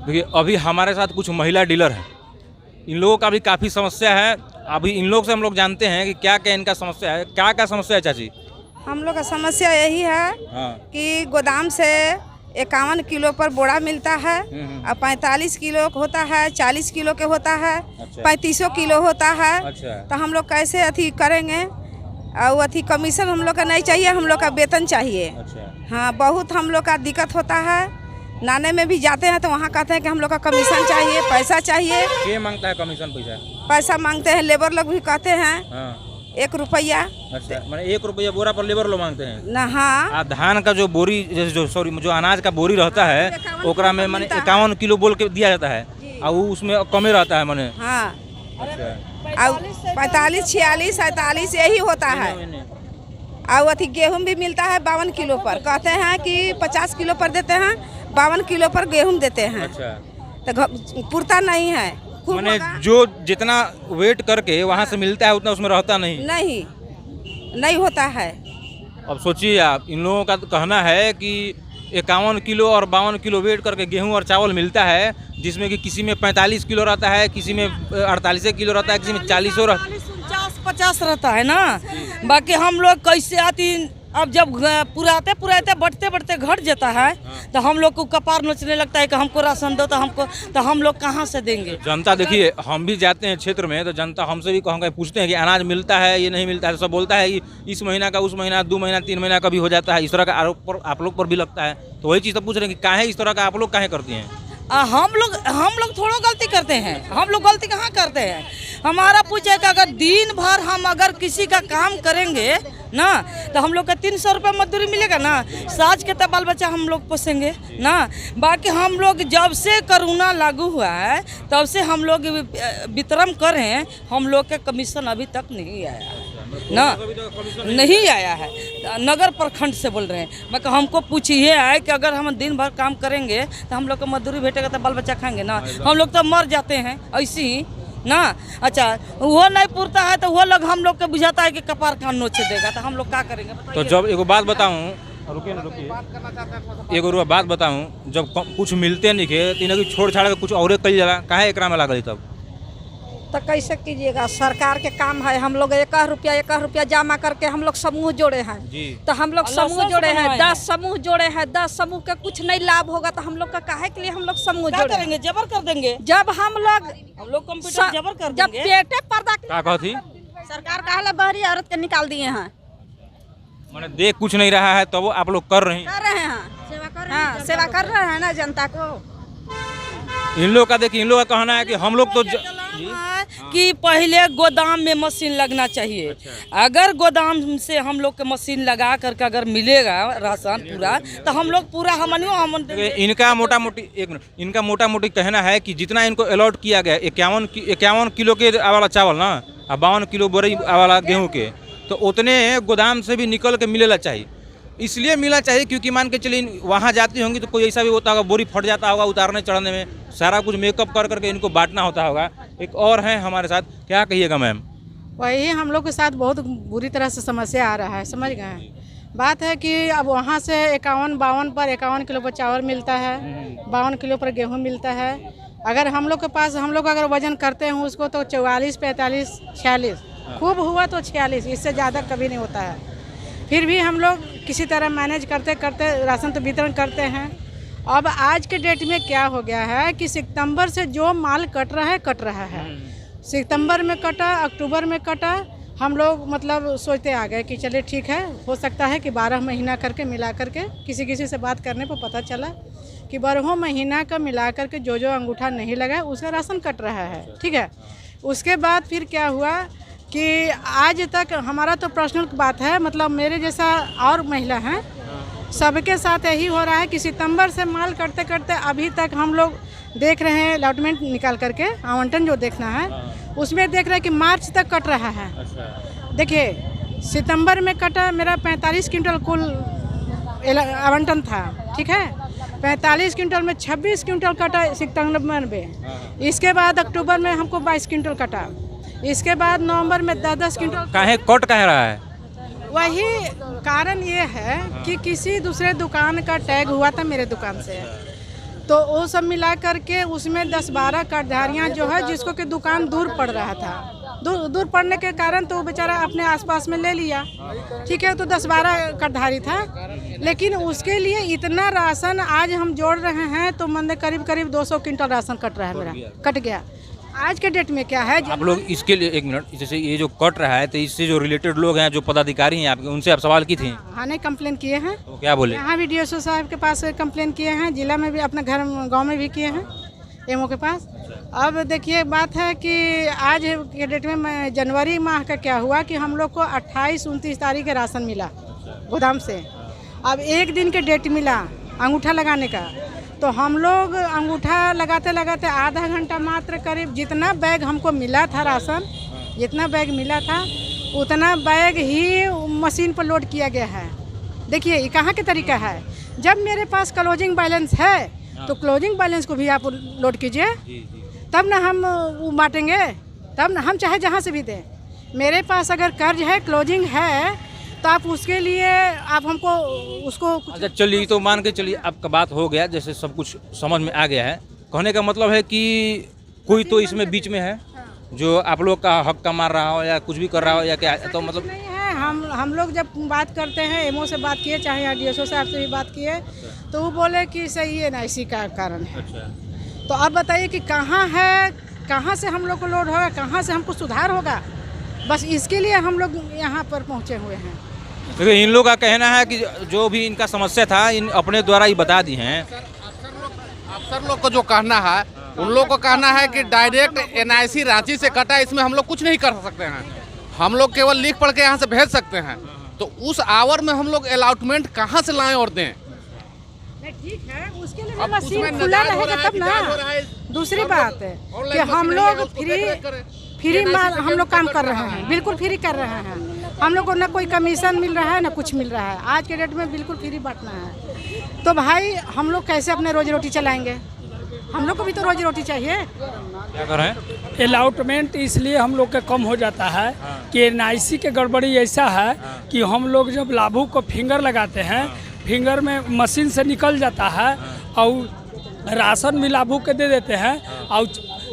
देखिए अभी हमारे साथ कुछ महिला डीलर हैं, इन लोगों का भी काफ़ी समस्या है। अभी इन लोग से हम लोग जानते हैं कि क्या क्या इनका समस्या है। क्या क्या समस्या है चाची? हम लोग का समस्या यही है हाँ। कि गोदाम से 51 किलो पर बोरा मिलता है और 45 किलो होता है, 40 किलो के होता है, अच्छा। 3500 किलो होता है। अच्छा। तो हम लोग कैसे अथी करेंगे? और अथी कमीशन हम लोग का नहीं चाहिए, हम लोग का वेतन चाहिए। अच्छा। हाँ, बहुत हम लोग का दिक्कत होता है। नाने में भी जाते हैं तो वहाँ कहते हैं कि हम लोग का कमीशन चाहिए, पैसा चाहिए। क्या मांगता है कमीशन? पैसा मांगते हैं, लेबर लोग भी कहते हैं हाँ। 1 रुपया। अच्छा, मैंने 1 रुपया बोरा पर लेबर लोग मांगते हैं ना। हाँ, धान का जो बोरी जो अनाज का बोरी रहता है ओकरा में मैंने 51 किलो बोल के दिया जाता है और वो उसमें कमे रहता है मैंने। हाँ, अच्छा। और 45, 46, 47 यही होता है। और अथी गेहूं भी मिलता है 52 किलो पर, कहते हैं कि 50 किलो पर देते हैं, 52 किलो पर गेहूं देते हैं। अच्छा। तो पुरता नहीं है। मैंने जो जितना वेट करके वहाँ से मिलता है उतना उसमें रहता नहीं होता है। अब सोचिए आप, इन लोगों का कहना है कि 51 किलो और 52 किलो वेट करके गेहूं और चावल मिलता है, जिसमें कि किसी में 45 किलो रहता है, किसी में 48 किलो रहता है, किसी में 40 रहता है, 50 रहता है ना। बाकी हम लोग कैसे आती, अब जब पुराते बढ़ते घट जाता है तो हम लोग को कपार नोचने लगता है कि हमको राशन दो, तो हम लोग कहाँ से देंगे? जनता देखिए, हम भी जाते हैं क्षेत्र में तो जनता हमसे भी कहूँगा पूछते हैं कि अनाज मिलता है ये नहीं मिलता है, तो सब बोलता है कि इस महीना का उस महीना, 2 महीना 3 महीना का भी हो जाता है। इस तरह का आरोप आप लोग पर भी लगता है, तो वही चीज़ तो पूछ रहे हैं कि काहे इस तरह का आप लोग काहे करती हैं? हम लोग थोड़ा गलती करते हैं। हम लोग गलती कहाँ करते हैं? हमारा पूछे कि अगर दिन भर हम अगर किसी का काम करेंगे ना तो हम लोग का 300 रुपये मजदूरी मिलेगा ना, साज के तब बाल बच्चा हम लोग पोसेंगे ना। बाकी हम लोग जब से कोरोना लागू हुआ है तब से हम लोग वितरण कर रहे हैं, हम लोग का कमीशन अभी तक नहीं आया है ना, नहीं आया है। नगर प्रखंड से बोल रहे हैं। मैं हमको पूछिए है कि अगर हम दिन भर काम करेंगे तो हम लोग को मजदूरी भेटेगा तो बाल बच्चा खाएंगे ना, हम लोग तो मर जाते हैं ऐसे ही ना। अच्छा, वो नहीं पूरता है तो वो लोग हम लोग को बुझाता है कि कपार कान नोचे देगा, तो हम लोग क्या करेंगे? तो जब एगो बात बताऊँ, रुकिए, एगो बात बताऊँ, जब कुछ मिलते नहीं थे तो इन्हें छोड़ छाड़ के कुछ और कल जाला, काहे एकरा में लागल? तब तो कैसे कीजिएगा? सरकार के काम है। हम लोग 1 रुपया जमा करके हम लोग समूह जोड़े हैं जी। तो हम लोग समूह जोड़े हैं, 10 समूह जोड़े हैं। 10 समूह का कुछ नहीं लाभ होगा तो हम लोग का काहे के लिए हम लोग समूह जोड़े करेंगे? जबर कर देंगे। जब हम लोग कंप्यूटर जबर कर जब पेटे पर्दा क्या कहती सरकार काहे बाहरी औरत के निकाल दिए हैं? मैंने देख कुछ नहीं रहा है तो वो आप लोग कर रहे हैं, सेवा कर रहे हैं ना जनता को। इन लोग का देखिए, इन लोग का कहना है कि हम लोग तो कि पहले गोदाम में मशीन लगना चाहिए। अच्छा। अगर गोदाम से हम लोग के मशीन लगा करके अगर मिलेगा राशन पूरा तो हम लोग पूरा इनका मोटा मोटी कहना है कि जितना इनको अलॉट किया गया 51 किलो के वाला चावल ना और 52 किलो बोरी वाला गेहूं के, तो उतने गोदाम से भी निकल के मिलेला चाहिए। इसलिए मिलना चाहिए क्योंकि मान के चलिए वहाँ जाती होंगी तो कोई ऐसा भी होता होगा, बोरी फट जाता होगा उतारने चढ़ने में, सारा कुछ मेकअप कर करके इनको बांटना होता होगा। एक और हैं हमारे साथ, क्या कहिएगा मैम? वही हम लोग के साथ बहुत बुरी तरह से समस्या आ रहा है, समझ गए? बात है कि अब वहाँ से 51 किलो पर चावल मिलता है, 52 किलो पर गेहूँ मिलता है। अगर हम लोग के पास अगर वजन करते हैं उसको तो 44, 45, 46 खूब हुआ तो 46, इससे ज़्यादा कभी नहीं होता है। फिर भी हम लोग किसी तरह मैनेज करते करते राशन तो वितरण करते हैं। अब आज के डेट में क्या हो गया है कि सितंबर से जो माल कट रहा है। सितंबर में कटा, अक्टूबर में कटा। हम लोग मतलब सोचते आ गए कि चलिए ठीक है, हो सकता है कि 12 महीना करके मिला करके, किसी से बात करने पर पता चला कि 12 महीना का मिला करके जो अंगूठा नहीं लगा उसका राशन कट रहा है। ठीक है, उसके बाद फिर क्या हुआ कि आज तक हमारा तो पर्सनल बात है, मतलब मेरे जैसा और महिला हैं, सबके साथ यही हो रहा है कि सितंबर से माल करते करते अभी तक हम लोग देख रहे हैं अलॉटमेंट निकाल करके, आवंटन जो देखना है उसमें देख रहे हैं कि मार्च तक कट रहा है। देखिए, सितंबर में कटा मेरा 45 क्विंटल कुल आवंटन था। ठीक है, 45 क्विंटल में 26 क्विंटल कटा सितंबर में। इसके बाद अक्टूबर में हमको 22 क्विंटल कटा। इसके बाद नवंबर में 10-10 क्विंटल। काहे कट काहे रहा है? वही कारण ये है कि किसी दूसरे दुकान का टैग हुआ था मेरे दुकान से, तो वो सब मिला करके उसमें 10-12 कार्डधारियाँ जो है, जिसको कि दुकान दूर पड़ रहा था, दूर पड़ने के कारण तो वो बेचारा अपने आसपास में ले लिया, ठीक है। तो 10-12 कार्डधारी था, लेकिन उसके लिए इतना राशन आज हम जोड़ रहे हैं तो मन करीब 200 क्विंटल राशन कट रहा है, मेरा कट गया। आज के डेट में क्या है, आप लोग इसके लिए एक मिनट, जैसे ये जो कट रहा है तो इससे जो रिलेटेड लोग हैं, जो पदाधिकारी हैं आपके, उनसे आप सवाल की थी? हाँ, नहीं कंप्लेन किए हैं। तो क्या बोले? यहाँ भी DSO साहब के पास कंप्लेन किए हैं, जिला में भी, अपने घर गांव में भी किए हैं, एमओ के पास। अब देखिए बात है कि आज के डेट में जनवरी माह का क्या हुआ कि हम लोग को 28-29 तारीख के राशन मिला गोदाम से। अब एक दिन के डेट मिला अंगूठा लगाने का, तो हम लोग अंगूठा लगाते लगाते आधा घंटा मात्र करीब जितना बैग हमको मिला था राशन, जितना बैग मिला था उतना बैग ही मशीन पर लोड किया गया है। देखिए ये कहाँ के तरीका है, जब मेरे पास क्लोजिंग बैलेंस है तो क्लोजिंग बैलेंस को भी आप लोड कीजिए, तब ना हम वो बांटेंगे, तब ना हम चाहे जहाँ से भी दें। मेरे पास अगर कर्ज है, क्लोजिंग है, तो आप उसके लिए आप हमको उसको अच्छा चलिए, तो मान के चलिए आपका बात हो गया, जैसे सब कुछ समझ में आ गया है। कहने का मतलब है कि कोई तो इसमें बीच में है जो आप लोग का हक का मार रहा हो या कुछ भी कर रहा हो या क्या, तो मतलब नहीं है। हम लोग जब बात करते हैं, एमओ से बात किए, चाहे यहाँ DSO साहब से भी बात किए, तो वो बोले कि सही है ना, इसी का कारण है। तो अब बताइए कि कहाँ है, कहाँ से हम लोग को लोड होगा, कहाँ से हमको सुधार होगा, बस इसके लिए हम लोग यहाँ पर पहुँचे हुए हैं। देखिए इन लोग का कहना है कि जो भी इनका समस्या था इन अपने द्वारा ही बता दी हैं। अफसर लोग को जो कहना है, उन लोग को कहना है कि डायरेक्ट NIC रांची से कटा, इसमें हम लोग कुछ नहीं कर सकते हैं, हम लोग केवल लिख पढ़ के यहाँ से भेज सकते हैं। तो उस आवर में हम लोग अलॉटमेंट कहाँ से लाएं और दें? ठीक है, उसके लिए अब मशीन उसमें खुला नजायज हो रहेगा रहा है तब कि ना। जायज हो रहा है। दूसरी बात है कि हम लोग फ्री हम लोग काम कर रहे हैं, बिल्कुल फ्री कर रहे हैं। हम लोग को ना कोई कमीशन मिल रहा है ना कुछ मिल रहा है, आज के डेट में बिल्कुल फ्री बांटना है। तो भाई हम लोग कैसे अपने रोजी रोटी चलाएंगे, हम लोग को भी तो रोजी रोटी चाहिए। क्या कर रहे हैं? अलाउटमेंट इसलिए हम लोग का कम हो जाता है कि NIC के गड़बड़ी ऐसा है कि हम लोग जब लाभुक को फिंगर लगाते हैं, फिंगर में मशीन से निकल जाता है और राशन भी लाभुक के दे देते हैं, और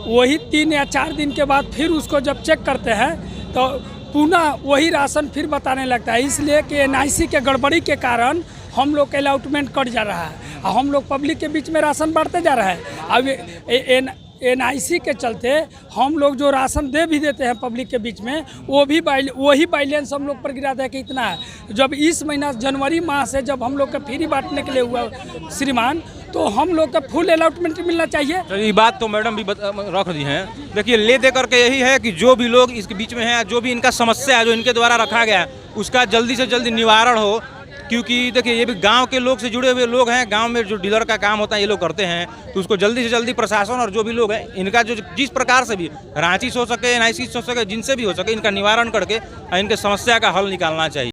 वही 3 या 4 दिन के बाद फिर उसको जब चेक करते हैं तो पुनः वही राशन फिर बताने लगता है। इसलिए कि NIC के गड़बड़ी के कारण हम लोग का अलाउटमेंट कट जा रहा है और हम लोग पब्लिक के बीच में राशन बांटते जा रहे हैं। अब NIC के चलते हम लोग जो राशन दे भी देते हैं पब्लिक के बीच में, वही बैलेंस हम लोग पर गिराता है कि इतना है। जब इस महीना जनवरी माह से जब हम लोग का फ्री बांटने के लिए हुआ श्रीमान, तो हम लोग का फुल अलॉटमेंट मिलना चाहिए। तो ये बात तो मैडम भी रख दी हैं। देखिए ले दे करके यही है कि जो भी लोग इसके बीच में हैं, जो भी इनका समस्या है जो इनके द्वारा रखा गया है, उसका जल्दी से जल्दी निवारण हो। क्योंकि देखिए ये भी गांव के लोग से जुड़े हुए लोग हैं, गांव में जो डीलर का काम होता है ये लोग करते हैं, तो उसको जल्दी से जल्दी प्रशासन और जो भी लोग हैं इनका जो जिस प्रकार से भी रांची से हो सके, NIC से हो सके, जिनसे भी हो सके, इनका निवारण करके इनके समस्या का हल निकालना चाहिए।